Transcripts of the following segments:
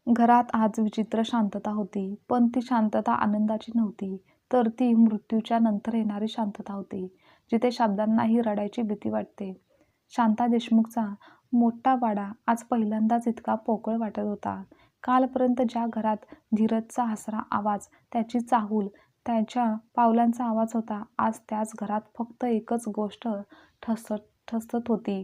घरात आज विचित्र शांतता होती, पण ती शांतता आनंदाची नव्हती, तर ती मृत्यूच्या नंतर येणारी शांतता होती, जिथे शब्दांनाही रडायची भीती वाटते. शांता देशमुखचा मोठा वाडा आज पहिल्यांदाच इतका पोकळ वाटत होता. कालपर्यंत ज्या घरात धीरजचा हसरा आवाज, त्याची चाहूल, त्याच्या पावलांचा आवाज होता, आज त्याच घरात फक्त एकच गोष्ट ठसत ठसत होती.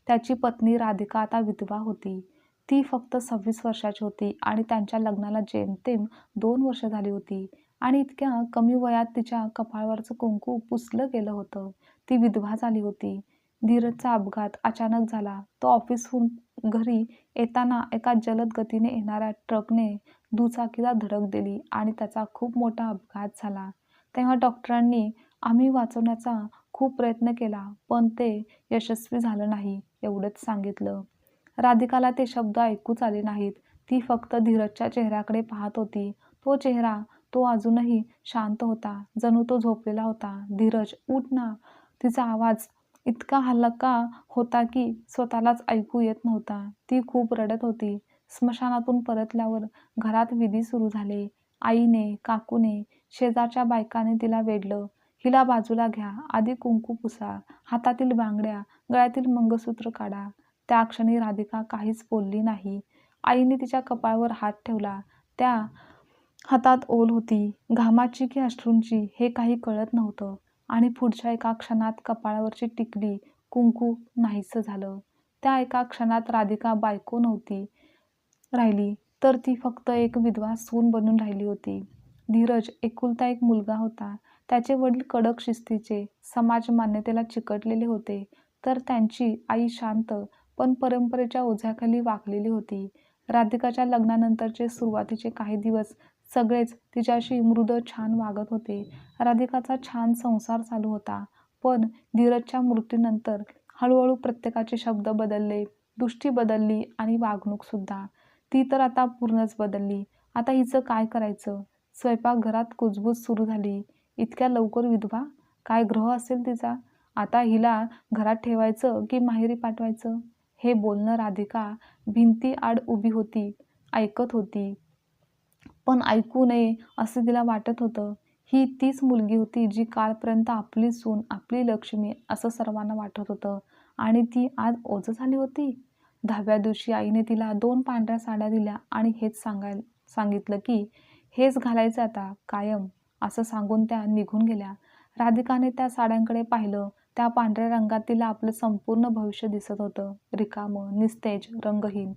त्याची पत्नी राधिका आता विधवा होती. ती फक्त 26 वर्षाची होती आणि त्यांच्या लग्नाला जेमतेम 2 वर्ष झाली होती आणि इतक्या कमी वयात तिच्या कपाळावरचं कुंकू पुसलं गेलं होतं. ती विधवा झाली होती. धीरजचा अपघात अचानक झाला. तो ऑफिसहून घरी येताना एका जलद गतीने येणाऱ्या ट्रकने दुचाकीला धडक दिली आणि त्याचा खूप मोठा अपघात झाला. तेव्हा डॉक्टरांनी आम्ही वाचवण्याचा खूप प्रयत्न केला, पण ते यशस्वी झालं नाही, एवढंच सांगितलं. राधिकाला ते शब्द ऐकूच आले नाहीत. ती फक्त धीरजच्या चेहऱ्याकडे पाहत होती. तो चेहरा, तो अजूनही शांत होता, जणू तो झोपलेला होता. "धीरज, उठ ना!" तिचा आवाज इतका हलका होता की स्वतःलाच ऐकू येत नव्हता. ती खूप रडत होती. स्मशानातून परतल्यावर घरात विधी सुरू झाले. आईने, काकूने, शेजारच्या बायकाने तिला वेढलं. "हिला बाजूला घ्या, आधी कुंकू पुसा, हातातील बांगड्या, गळ्यातील मंगळसूत्र काढा." त्या क्षणी राधिका काहीच बोलली नाही. आईने तिच्या कपाळावर हात ठेवला. त्या हातात ओल होती, घामाची की अश्रूंची हे काही कळत नव्हतं आणि पुढच्या एका क्षणात कपाळावरची टिकली, कुंकू नाहीसं झालं. त्या एका क्षणात राधिका बायको नव्हती राहिली, तर ती फक्त एक विधवा सून बनून राहिली होती. धीरज एकुलता एक मुलगा होता. त्याचे वडील कडक शिस्तीचे, समाज मान्यतेला चिकटलेले होते, तर त्यांची आई शांत, पण परंपरेच्या ओझ्याखाली वाकलेली होती. राधिकाच्या लग्नानंतरचे सुरुवातीचे काही दिवस सगळेच तिच्याशी मृद छान वागत होते. राधिकाचा छान संसार चालू होता. पण धीरजच्या मृत्यूनंतर हळूहळू प्रत्येकाचे शब्द बदलले, दृष्टी बदलली आणि वागणूकसुद्धा. ती तर आता पूर्णच बदलली. आता हिचं काय करायचं? स्वयंपाकघरात कुजबूज सुरू झाली. इतक्या लवकर विधवा? काय ग्रह असेल तिचा? आता हिला घरात ठेवायचं की माहेरी पाठवायचं? हे बोलणं राधिका भिंतीआड उभी होती, ऐकत होती. पण ऐकू नये असं तिला वाटत होतं. ही तीच मुलगी होती जी कालपर्यंत आपली सून, आपली लक्ष्मी असं सर्वांना वाटत होतं आणि ती आज ओझं झाली होती. 10व्या दिवशी आईने तिला 2 पांढऱ्या साड्या दिल्या आणि हेच सांगितलं की हेच घालायचं आता कायम, असं सांगून त्या निघून गेल्या. राधिकाने त्या साड्यांकडे पाहिलं. त्या पांढऱ्या रंगात तिला आपलं संपूर्ण भविष्य दिसत होतं, रिकामं, निस्तेज, रंगहीन.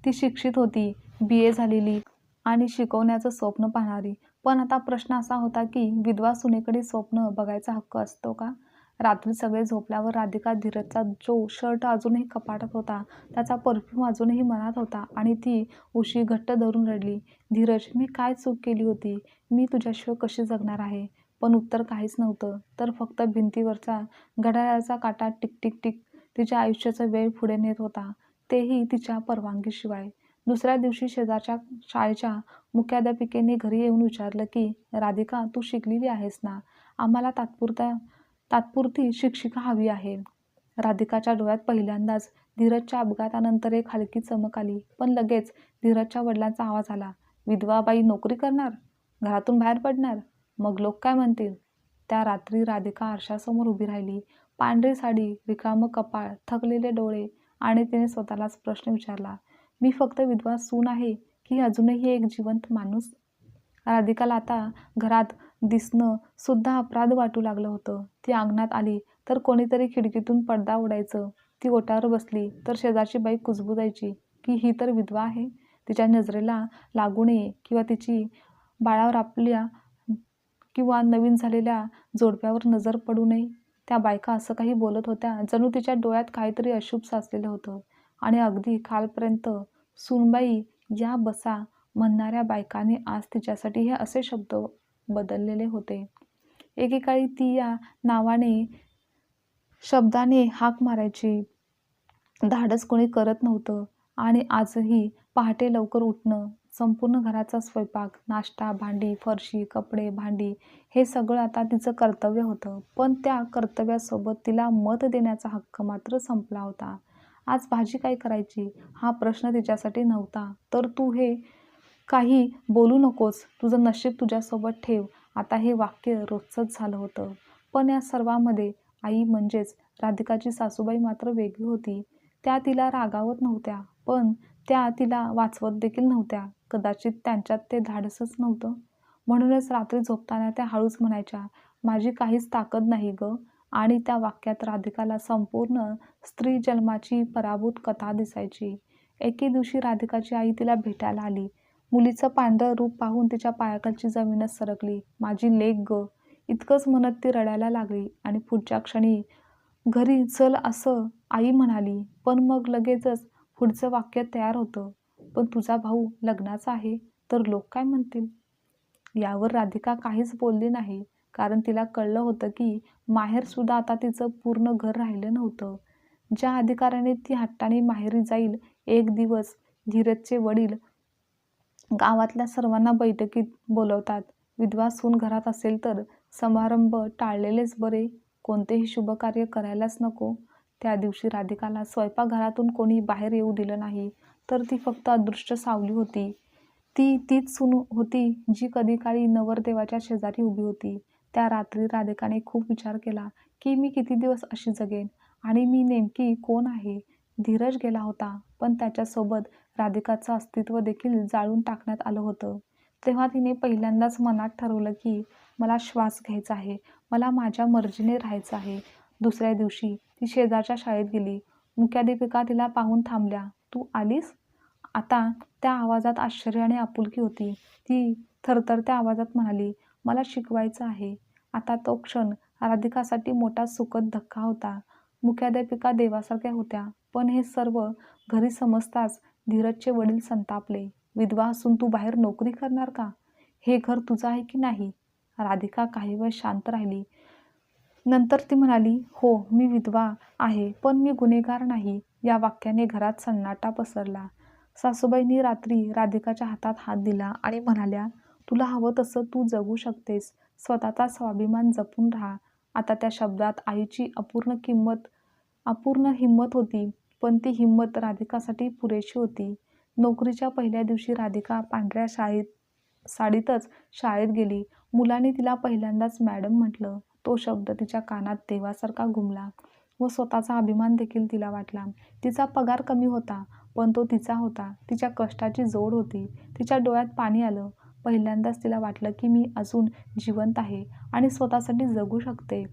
ती शिक्षित होती, BA झालेली आणि शिकवण्याचं स्वप्न पाहणारी. पण आता प्रश्न असा होता की विधवा सुनेकडे स्वप्न बघायचा हक्क असतो का? रात्री सगळे झोपल्यावर राधिका धीरजचा जो शर्ट अजूनही कपाटात होता, त्याचा परफ्यूम अजूनही मनात होता आणि ती उशी घट्ट धरून रडली. "धीरज, मी काय चूक केली होती? मी तुझ्याशिवाय कशी जगणार आहे?" पण उत्तर काहीच नव्हतं, तर फक्त भिंतीवरचा घड्याळाचा काटा टिक टिक टिक तिच्या आयुष्याचा वेळ पुढे नेत होता, तेही तिच्या परवानगीशिवाय. दुसऱ्या दिवशी शेजारच्या शाळेच्या मुख्याध्यापिकेने घरी येऊन विचारलं की, "राधिका, तू शिकलेली आहेस ना? आम्हाला तात्पुरती शिक्षिका हवी आहे." राधिकाच्या डोळ्यात पहिल्यांदाच धीरजच्या अपघातानंतर एक हलकी चमक आली. पण लगेच धीरजच्या वडिलांचा आवाज आला, "विधवा बाई नोकरी करणार? घरातून बाहेर पडणार? मग लोक काय म्हणतील?" त्या रात्री राधिका आरशासमोर उभी राहिली. पांढरी साडी, रिकामं कपाळ, थकलेले डोळे आणि तिने स्वतःलाच प्रश्न विचारला, "मी फक्त विधवा सून आहे की अजूनही एक जिवंत माणूस?" राधिकाला आता घरात दिसणं सुद्धा अपराध वाटू लागलं होतं. ती अंगणात आली तर कोणीतरी खिडकीतून पडदा उडायचं. ती ओट्यावर बसली तर शेजारची बाई कुजबुजायची की ही तर विधवा आहे, तिच्या नजरेला लागू नये किंवा तिची बाळावर आपल्या किंवा नवीन झालेल्या जोडप्यावर नजर पडू नये. त्या बायका असं काही बोलत होत्या जणू तिच्या डोळ्यात काहीतरी अशुभ साचलेलं होतं. आणि अगदी कालपर्यंत सूनबाई या बसा म्हणणाऱ्या बायकांनी आज तिच्यासाठी हे असे शब्द बदललेले होते. एकेकाळी ती या नावाने, शब्दाने हाक मारायची. धाडस कोणी करत नव्हतं आणि आजही पहाटे लवकर उठणं, संपूर्ण घराचा स्वयंपाक, नाश्ता, भांडी, फरशी, कपडे, भांडी हे सगळं आता तिचं कर्तव्य होतं. पण त्या कर्तव्यासोबत तिला मत देण्याचा हक्क मात्र संपला होता. आज भाजी काय करायची हा प्रश्न तिच्यासाठी नव्हता, तर तू हे काही बोलू नकोस, तुझं नशीब तुझ्यासोबत ठेव. आता हे वाक्य रोजचंच झालं होतं. पण या सर्वामध्ये आई म्हणजेच राधिकाची सासूबाई मात्र वेगळी होती. त्या तिला रागावत नव्हत्या, पण त्या तिला वाचवत देखील नव्हत्या. कदाचित त्यांच्यात ते धाडसच नव्हतं. म्हणूनच रात्री झोपताना त्या हळूच म्हणायच्या, "माझी काहीच ताकद नाही गं." आणि त्या वाक्यात राधिकाला संपूर्ण स्त्री जन्माची पराभूत कथा दिसायची. एके दिवशी राधिकाची आई तिला भेटायला आली. मुलीचं पांढरं रूप पाहून तिच्या पायाखालची जमीनच सरकली. "माझी लेक गं." इतकंच म्हणत ती रडायला लागली आणि पुढच्या क्षणी "घरी चल" असं आई म्हणाली. पण मग लगेचच पुढचं वाक्य तयार होतं, "पण तुझा भाऊ लग्नाचा आहे, तर लोक काय म्हणतील?" यावर राधिका काहीच बोलली नाही. कारण तिला कळलं होतं की माहेरसुद्धा आता तिचं पूर्ण घर राहिलं नव्हतं. ज्या अधिकाराने ती हट्टाने माहेरी जाईल. एक दिवस धीरजचे वडील गावातल्या सर्वांना बैठकीत बोलवतात. विधवा सून घरात असेल तर समारंभ टाळलेलेच बरे, कोणतेही शुभकार्य करायलाच नको. त्या दिवशी राधिकाला स्वयंपाकघरातून कोणी बाहेर येऊ दिलं नाही. तर ती फक्त अदृश्य सावली होती. ती तीच सून होती जी कधीकाळी नवरदेवाच्या शेजारी उभी होती. त्या रात्री राधिकाने खूप विचार केला की मी किती दिवस अशी जगेन आणि मी नेमकी कोण आहे. धीरज गेला होता, पण त्याच्यासोबत राधिकाचं अस्तित्व देखील जाळून टाकण्यात आलं होतं. तेव्हा तिने पहिल्यांदाच मनात ठरवलं की मला श्वास घ्यायचा आहे, मला माझ्या मर्जीने राहायचं आहे. दुसऱ्या दिवशी ती शेजारच्या शाळेत गेली. मुख्याध्यापिका तिला पाहून थांबल्या. "तू आलीस?" आता त्या आवाजात आश्चर्य आणि आपुलकी होती. ती थरथरत्या आवाजात म्हणाली, "मला शिकवायचं आहे." आता तो क्षण राधिकासाठी मोठा सुखद धक्का होता. मुख्याध्यापिका देवासारख्या होत्या, पण हे सर्व घरी समजताच धीरजचे वडील संतापले. "विधवा असून तू बाहेर नोकरी करणार का? हे घर तुझं आहे की नाही?" राधिका काही वेळ शांत राहिली. नंतर ती म्हणाली, "हो, मी विधवा आहे, पण मी गुन्हेगार नाही." या वाक्याने घरात सन्नाटा पसरला. सासूबाईंनी रात्री राधिकाच्या हातात हात दिला आणि म्हणाल्या, "तुला हवं तसं तू जगू शकतेस. स्वतःचा स्वाभिमान जपून राहा." आता त्या शब्दात आईची अपूर्ण हिंमत होती, पण ती हिंमत राधिकासाठी पुरेशी होती. नोकरीच्या पहिल्या दिवशी राधिका पांढऱ्या साडीतच शाळेत गेली. मुलांनी तिला पहिल्यांदाच मॅडम म्हटलं. तो शब्द तिच्या कानात देवासारखा घुमला व स्वतःचा अभिमान देखील तिला वाटला. तिचा पगार कमी होता, पण तो तिचा होता. तिच्या कष्टाची जोड होती. तिच्या डोळ्यात पाणी आलं. पहिल्यांदाच तिला वाटलं की मी अजून जिवंत आहे आणि स्वतःसाठी जगू शकते.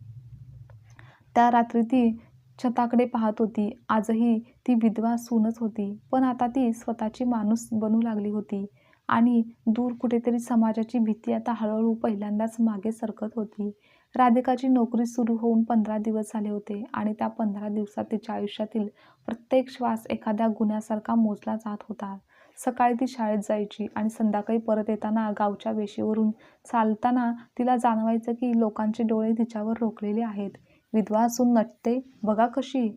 त्या रात्री ती छताकडे पाहत होती. आजही ती विधवा सूनच होती, पण आता ती स्वतःची माणूस बनू लागली होती आणि दूर कुठेतरी समाजाची भीती आता हळूहळू पहिल्यांदाच मागे सरकत होती. राधिकाची नोकरी सुरू होऊन 15 दिवस झाले होते आणि त्या 15 दिवसात तिच्या आयुष्यातील प्रत्येक श्वास एखाद्या गुन्ह्यासारखा मोजला जात होता. सकाळी ती शाळेत जायची आणि संध्याकाळी परत येताना गावच्या वेशीवरून चालताना तिला जाणवायचं की लोकांचे डोळे तिच्यावर रोखलेले आहेत. विधवा असून नटते, बघा कशी,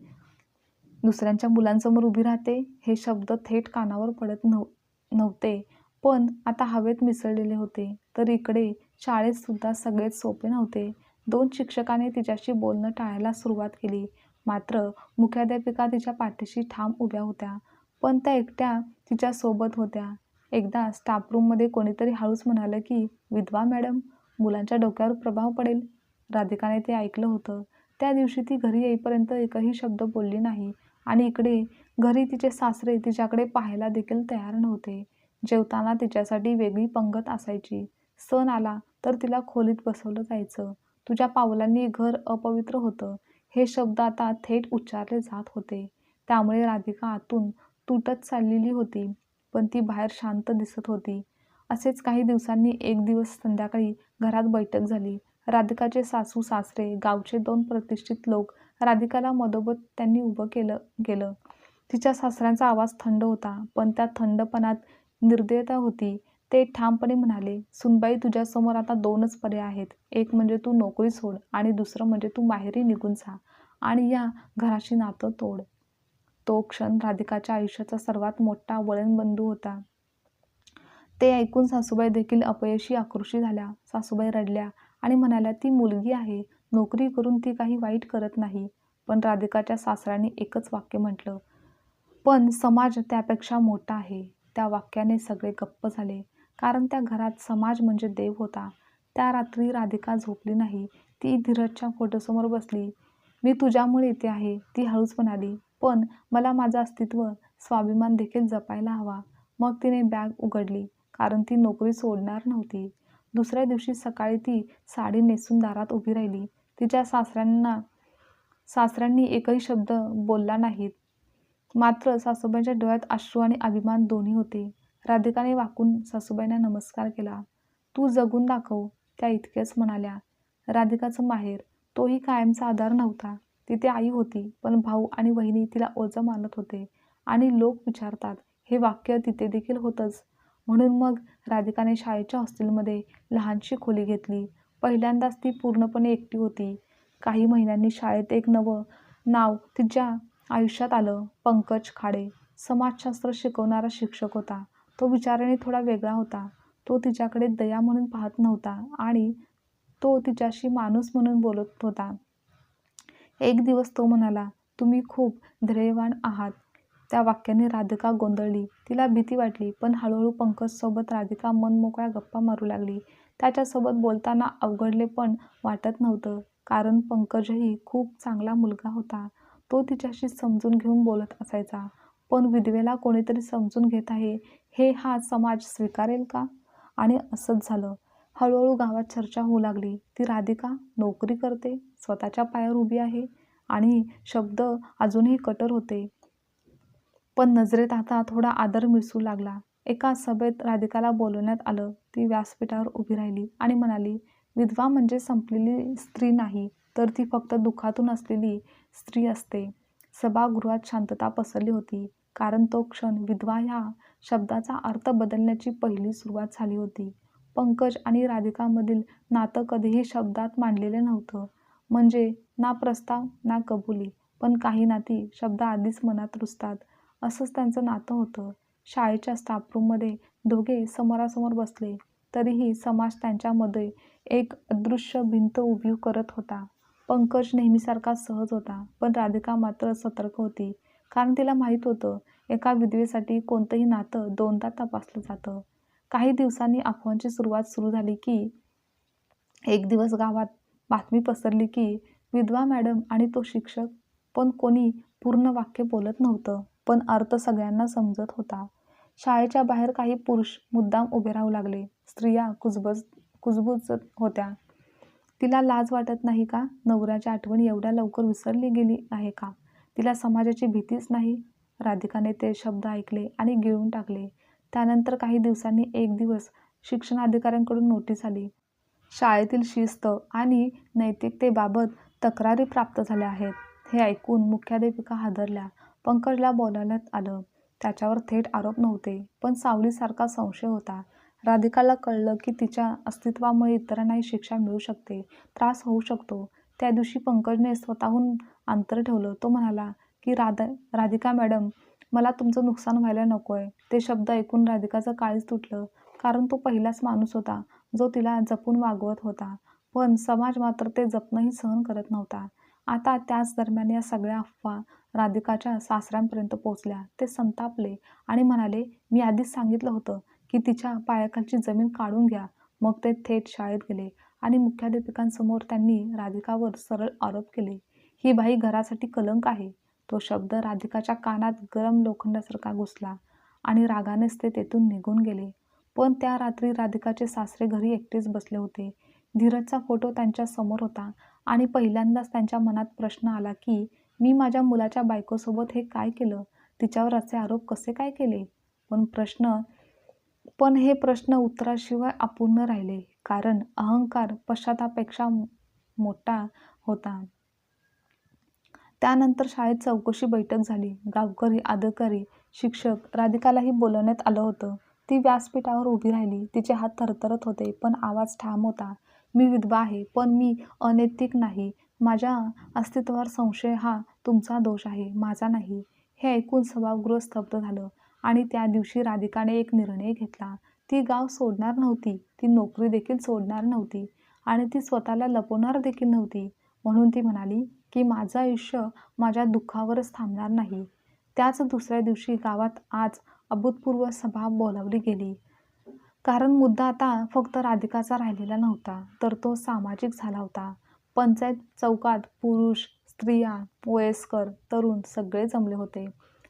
दुसऱ्यांच्या मुलांसमोर उभी राहते. हे शब्द थेट कानावर पडत नव्हते, पण आता हवेत मिसळलेले होते. तर इकडे शाळेत सुद्धा सगळेच सोपे नव्हते. 2 शिक्षकाने तिच्याशी बोलणं टाळायला सुरुवात केली. मात्र मुख्याध्यापिका तिच्या पाठीशी ठाम उभ्या होत्या. पण त्या एकट्या तिच्या सोबत होत्या. एकदा स्टाफरूममध्ये कोणीतरी हळूच म्हणालं की "विधवा मॅडम, मुलांच्या डोक्यावर प्रभाव पडेल." राधिकाने ते ऐकलं होतं. त्या दिवशी ती घरी येईपर्यंत एकही शब्द बोलली नाही आणि इकडे घरी तिचे सासरे तिच्याकडे पाहायला देखील तयार नव्हते. जेवताना तिच्यासाठी वेगळी पंगत असायची. सण आला तर तिला खोलीत बसवलं जायचं. तुझ्या पावलांनी घर अपवित्र होतं. हे शब्द आता थेट उच्चारले जात होते. त्यामुळे राधिका आतून तुटत चाललेली होती, पण ती बाहेर शांत दिसत होती. असेच काही दिवसांनी एक दिवस संध्याकाळी घरात बैठक झाली. राधिकाचे सासू सासरे, गावचे 2 प्रतिष्ठित लोक. राधिकाला मधोमध त्यांनी उभं केलं गेलं. तिच्या सासऱ्यांचा आवाज थंड होता, पण त्या थंडपणात निर्दयता होती. ते ठामपणे म्हणाले, "सुनबाई, तुझ्यासमोर आता 2च पर्याय आहेत. एक म्हणजे तू नोकरी सोड आणि दुसरं म्हणजे तू माहेरी निघून जा आणि या घराशी नातं तोड." तो क्षण राधिकाच्या आयुष्याचा सर्वात मोठा वळणबिंदू होता. ते ऐकून सासूबाई देखील अपयशी आक्रोशी झाल्या. सासूबाई रडल्या आणि म्हणाल्या, "ती मुलगी आहे. नोकरी करून ती काही वाईट करत नाही." पण राधिकाच्या सासऱ्यांनी एकच वाक्य म्हटलं, "पण समाज त्यापेक्षा मोठा आहे." त्या वाक्याने सगळे गप्प झाले, कारण त्या घरात समाज म्हणजे देव होता. त्या रात्री राधिका झोपली नाही. ती धीरजच्या फोटोसमोर बसली. "मी तुझ्यामुळे इथे आहे," ती हळूच म्हणाली. "पण मला माझं अस्तित्व, स्वाभिमान देखील जपायला हवा." मग तिने बॅग उघडली, कारण ती नोकरी सोडणार नव्हती. दुसऱ्या दिवशी सकाळी ती साडी नेसून दारात उभी राहिली. तिच्या सासऱ्यांनी एकही शब्द बोलला नाहीत. मात्र सासूबाईंच्या डोळ्यात अश्रू आणि अभिमान दोन्ही होते. राधिकाने वाकून सासूबाईंना नमस्कार केला. "तू जगून दाखव," त्या इतकेच म्हणाल्या. राधिकाचं माहेर, तोही कायमचा आधार नव्हता. तिथे आई होती, पण भाऊ आणि वहिनी तिला ओझं मानत होते. आणि लोक विचारतात, हे वाक्य तिथे देखील होतंच. म्हणून मग राधिकाने शाळेच्या हॉस्टेलमध्ये लहानशी खोली घेतली. पहिल्यांदाच ती पूर्णपणे एकटी होती. काही महिन्यांनी शाळेत एक नवं नाव तिच्या आयुष्यात आलं. पंकज खाडे. समाजशास्त्र शिकवणारा शिक्षक होता. तो विचाराने थोडा वेगळा होता. तो तिच्याकडे दया म्हणून पाहत नव्हता आणि तो तिच्याशी माणूस म्हणून बोलत होता. एक दिवस तो म्हणाला, "तुम्ही खूप धैर्यवान आहात." त्या वाक्याने राधिका गोंधळली. तिला भीती वाटली, पण हळूहळू पंकजसोबत राधिका मनमोकळ्या गप्पा मारू लागली. त्याच्यासोबत बोलताना अवघडले पण वाटत नव्हतं, कारण पंकजही खूप चांगला मुलगा होता. तो तिच्याशी समजून घेऊन बोलत असायचा. पण विधवेला कोणीतरी समजून घेत आहे, हे हा समाज स्वीकारेल का? आणि असंच झालं. हळूहळू गावात चर्चा होऊ लागली. ती राधिका नोकरी करते, स्वतःच्या पायावर उभी आहे. आणि शब्द अजूनही कठोर होते, पण नजरेत आता थोडा आदर मिसळू लागला. एका सभेत राधिकाला बोलवण्यात आलं. ती व्यासपीठावर उभी राहिली आणि म्हणाली, "विधवा म्हणजे संपलेली स्त्री नाही, तर ती फक्त दुःखातून असलेली स्त्री असते." सभागृहात शांतता पसरली होती, कारण तो क्षण विधवा ह्या शब्दाचा अर्थ बदलण्याची पहिली सुरुवात झाली होती. पंकज आणि राधिकामधील नातं कधीही शब्दात मांडलेलं नव्हतं. म्हणजे ना प्रस्ताव ना कबुली, पण काही नाती शब्दाआधीच मनात रुजतात, असंच त्यांचं नातं होतं. शाळेच्या स्टाफरूममध्ये दोघे समोरासमोर बसले, तरीही समाज त्यांच्यामध्ये एक अदृश्य भिंत उभी करत होता. पंकज नेहमीसारखा सहज होता, पण राधिका मात्र सतर्क होती, कारण तिला माहीत होतं, एका विधवेसाठी कोणतंही नातं दोनदा तपासलं जातं. काही दिवसांनी अफवांची सुरुवात सुरू झाली की एक दिवस गावात बातमी पसरली की विधवा मॅडम आणि तो शिक्षक. पण कोणी पूर्ण वाक्य बोलत नव्हतं, पण अर्थ सगळ्यांना समजत होता. शाळेच्या बाहेर काही पुरुष मुद्दाम उभे राहू लागले. स्त्रिया कुजबुजत होत्या. तिला लाज वाटत नाही का? नवऱ्याची आठवण एवढ्या लवकर विसरली गेली आहे का? तिला समाजाची भीतीच नाही? राधिकाने ते शब्द ऐकले आणि गिळून टाकले. त्यानंतर काही दिवसांनी एक दिवस शिक्षणाधिकाऱ्यांकडून नोटीस आली. शाळेतील शिस्त आणि नैतिकतेबाबत तक्रारी प्राप्त झाल्या आहेत. हे ऐकून मुख्याध्यापिका हादरल्या. पंकजला बोलावण्यात आलं. त्याच्यावर थेट आरोप नव्हते, पण सावलीसारखा संशय होता. राधिकाला कळलं की तिच्या अस्तित्वामुळे इतरांनाही शिक्षा मिळू शकते, त्रास होऊ शकतो. त्या दिवशी पंकजने स्वतःहून अंतर ठेवलं. तो म्हणाला की राधिका मॅडम, मला तुमचं नुकसान व्हायला नकोय. ते शब्द ऐकून राधिकाचं काळीज तुटलं, कारण तो पहिलाच माणूस होता जो तिला जपून वागवत होता. पण समाज मात्र ते जपणंही सहन करत नव्हता. आता त्याच दरम्यान या सगळ्या अफवा राधिकाच्या सासऱ्यांपर्यंत पोहोचल्या. ते संतापले आणि म्हणाले, "मी आधीच सांगितलं होतं की तिच्या पायाखालची जमीन काढून घ्या." मग ते थेट शाळेत गेले आणि मुख्याध्यापिकांसमोर त्यांनी राधिकावर सरळ आरोप केले, "ही बाई घरासाठी कलंक आहे." तो शब्द राधिकाच्या कानात गरम लोखंडासारखा घुसला आणि रागानेच ते तेथून निघून गेले. पण त्या रात्री राधिकाचे सासरे घरी एकटेच बसले होते. धीरजचा फोटो त्यांच्या समोर होता आणि पहिल्यांदाच त्यांच्या मनात प्रश्न आला की मी माझ्या मुलाच्या बायकोसोबत हे काय केलं? तिच्यावर असे आरोप कसे काय केले? पण हे प्रश्न उत्तराशिवाय अपूर्ण राहिले, कारण अहंकार पश्चातापापेक्षा मोठा होता. त्यानंतर शाळेत चौकशी बैठक झाली. गावकरी, अधिकारी, शिक्षक. राधिकालाही बोलवण्यात आलं होतं. ती व्यासपीठावर उभी राहिली. तिचे हात थरथरत होते, पण आवाज ठाम होता. "मी विधवा आहे, पण मी अनैतिक नाही. माझ्या अस्तित्वावर संशय हा तुमचा दोष आहे, माझा नाही." हे ऐकून सभागृह स्तब्ध झालं आणि त्या दिवशी राधिकाने एक निर्णय घेतला. ती गाव सोडणार नव्हती, ती नोकरी देखील सोडणार नव्हती आणि ती स्वतःला लपवणार देखील नव्हती. म्हणून ती म्हणाली की माझं आयुष्य माझ्या दुःखावरच थांबणार नाही. त्याच दुसऱ्या दिवशी गावात आज अभूतपूर्व सभा बोलावली गेली. कारण मुद्दा आता फक्त राधिकाचा राहिलेला नव्हता, तर तो सामाजिक झाला होता. पंचायत चौकात पुरुष, स्त्रिया, वयस्कर, तरुण सगळे जमले होते.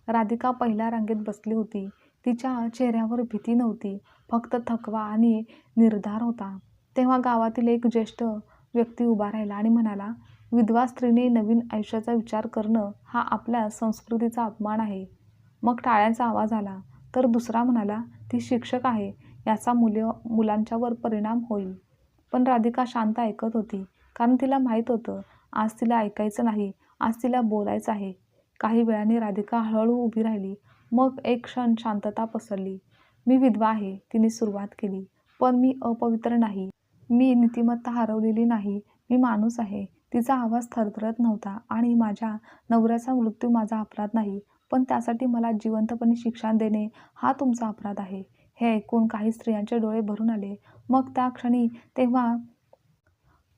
राधिका पहिल्या रांगेत बसली होती. तिच्या चेहऱ्यावर भीती नव्हती, फक्त थकवा आणि निर्धार होता. तेव्हा गावातील एक ज्येष्ठ व्यक्ती उभा राहिला आणि म्हणाला, विधवा स्त्रीने नवीन आयुष्याचा विचार करणं हा आपल्या संस्कृतीचा अपमान आहे. मग टाळ्यांचा आवाज आला. तर दुसरा म्हणाला, ती शिक्षक आहे, याचा मुलांच्यावर परिणाम होईल. पण राधिका शांत ऐकत होती, कारण तिला माहीत होतं, आज तिला ऐकायचं नाही, आज तिला बोलायचं आहे. काही वेळाने राधिका हळूहळू उभी राहिली. मग एक क्षण शांतता पसरली. मी विधवा आहे, तिने सुरुवात केली. पण मी अपवित्र नाही. मी नीतिमत्ता हरवलेली नाही. मी माणूस आहे. तिचा आवाज थरथरत नव्हता. आणि माझ्या नवऱ्याचा मृत्यू माझा अपराध नाही, पण त्यासाठी मला जिवंतपणे शिक्षा देणे हा तुमचा अपराध आहे. हे ऐकून काही स्त्रियांचे डोळे भरून आले. मग त्या क्षणी तेव्हा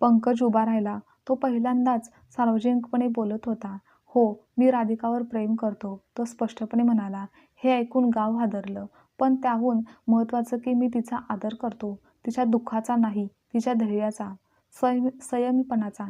पंकज उभा राहिला. तो पहिल्यांदाच सार्वजनिकपणे बोलत होता. हो, मी राधिकावर प्रेम करतो, तो स्पष्टपणे म्हणाला. हे ऐकून गाव हादरलं. पण त्याहून महत्त्वाचं की मी तिचा आदर करतो. तिच्या दुःखाचा नाही, तिच्या धैर्याचा, संयमीपणाचा.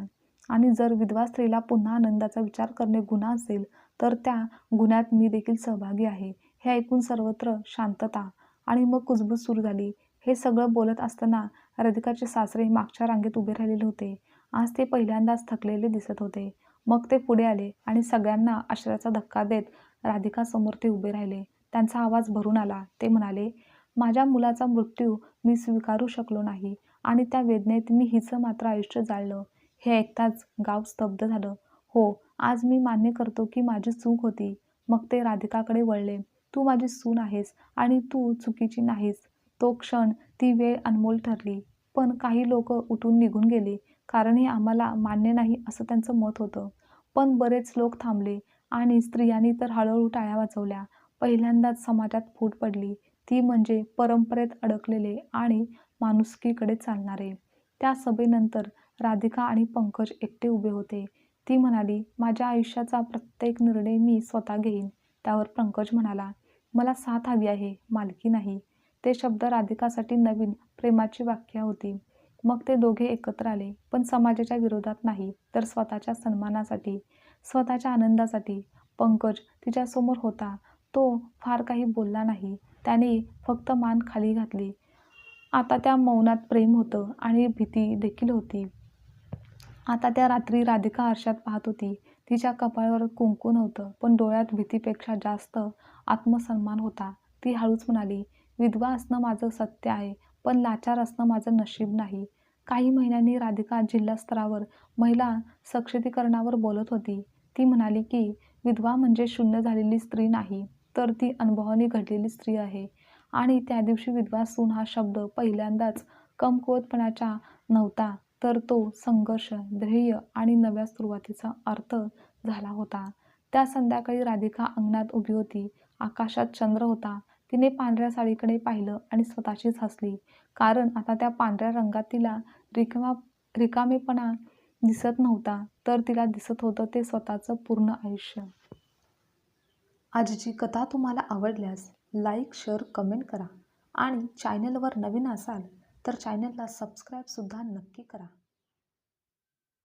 आणि जर विधवा स्त्रीला पुन्हा आनंदाचा विचार करणे गुन्हा असेल, तर त्या गुन्ह्यात मी देखील सहभागी आहे. हे ऐकून सर्वत्र शांतता. आणि मग कुजबूज सुरू झाली. हे सगळं बोलत असताना राधिकाचे सासरे मागच्या रांगेत उभे राहिलेले होते. आज ते पहिल्यांदाच थकलेले दिसत होते. मग ते पुढे आले आणि सगळ्यांना आश्चर्याचा धक्का देत राधिकासमोर ते उभे राहिले. त्यांचा आवाज भरून आला. ते म्हणाले, माझ्या मुलाचा मृत्यू मी स्वीकारू शकलो नाही आणि त्या वेदनेत मी हिचं मात्र आयुष्य जाळलं. हे ऐकताच गाव स्तब्ध झालं. हो, आज मी मान्य करतो की माझी चूक होती. मग ते राधिकाकडे वळले. तू माझी सून आहेस आणि तू चुकीची नाहीस. तो क्षण, ती वेळ अनमोल ठरली. पण काही लोक उठून निघून गेले, कारण हे आम्हाला मान्य नाही असं त्यांचं मत होतं. पण बरेच लोक थांबले आणि स्त्रियांनी तर हळूहळू टाळ्या वाजवल्या. पहिल्यांदाच समाजात फूट पडली, ती म्हणजे परंपरेत अडकलेले आणि माणुसकीकडे चालणारे. त्या सभेनंतर राधिका आणि पंकज एकटे उभे होते. ती म्हणाली, माझ्या आयुष्याचा प्रत्येक निर्णय मी स्वतः घेईन. त्यावर पंकज म्हणाला, मला साथ हवी आहे, मालकी नाही. ते शब्द राधिकासाठी नवीन प्रेमाची व्याख्या होती. मग ते दोघे एकत्र आले, पण समाजाच्या विरोधात नाही, तर स्वतःच्या सन्मानासाठी, स्वतःच्या आनंदासाठी. पंकज तिच्यासमोर होता. तो फार काही बोलला नाही. त्याने फक्त मान खाली घातली. आता त्या मौनात प्रेम होतं आणि भीती देखील होती. आता त्या रात्री राधिका आरशात पाहत होती. तिच्या कपाळावर कुंकू नव्हतं, पण डोळ्यात भीतीपेक्षा जास्त आत्मसन्मान होता. ती हळूच म्हणाली, विधवा असणं माझं सत्य आहे, पण लाचार असणं माझं नशीब नाही. काही महिन्यांनी राधिका जिल्हा स्तरावर महिला सक्षमीकरणावर बोलत होती. ती म्हणाली की विधवा म्हणजे शून्य झालेली स्त्री नाही, तर ती अनुभवाने घडलेली स्त्री आहे. आणि त्या दिवशी विधवा सून हा शब्द पहिल्यांदाच कमकुवतपणाचा नव्हता, तर तो संघर्ष, ध्येय आणि नव्या सुरुवातीचा अर्थ झाला होता. त्या संध्याकाळी राधिका अंगणात उभी होती. आकाशात चंद्र होता. तिने पांढऱ्या साडीकडे पाहिलं आणि स्वतःशीच हसली. कारण आता त्या पांढऱ्या रंगात तिला रिकामेपणा दिसत नव्हता, तर तिला दिसत होतं ते स्वतःचं पूर्ण आयुष्य. आजची कथा तुम्हाला आवडल्यास लाईक, शेअर, कमेंट करा आणि चॅनलवर नवीन असाल तर चॅनलला सबस्क्राईबसुद्धा नक्की करा.